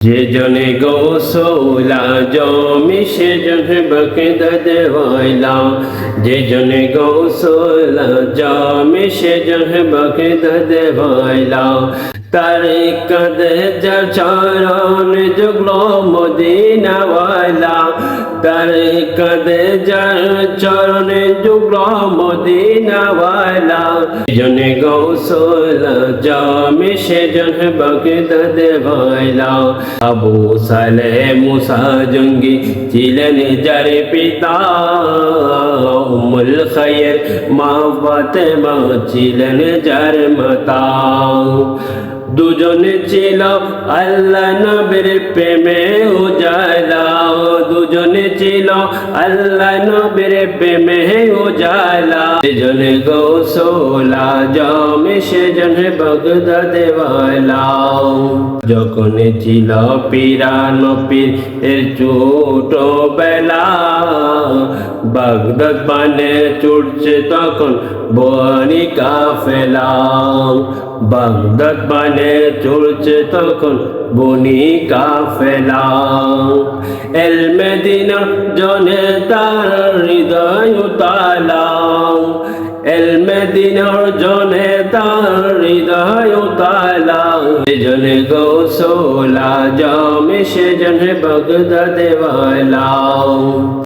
যে জনে গৌসলা জমি সে জনে বকদদ ওয়ালা যে জনে গৌসলা জমি সে জনে বকদদ ওয়ালা তার কদে চরণ জুগলো মদিনা ওয়ালা তার কদে চরণ জুগলো মদিনা ওয়ালা জনে গৌসলা জমি সে জনে বকদদ ওয়ালা আবু সালেহ মুসা জঙ্গি ছিলেন যার পিতা উম্মুল খায়ের মা ফাতেমা ছিলেন যার মাতা দুজনে ছিল আল্লাহ নবীর প্রেমে উজালা দুজনে ছিল আল্লাহ নবীর প্রেমে উজালা সেজনে গৌসলা জমে সেজনে বগদাদ ওয়ালা যখন ছিল পিরানো পীর এর ছোট বেলা বাগদাদ পানে চড়ছে তখন বনি কাফেলা বাগদাদ পানে চড়ছে তখন বনি কাফেলা এলমে দিন জনে তার হৃদয় তালা এলমে দিন জনে তার হৃদয় তালা সেজনে গৌসলা জমে সেজনে বগদাদ ওয়ালা।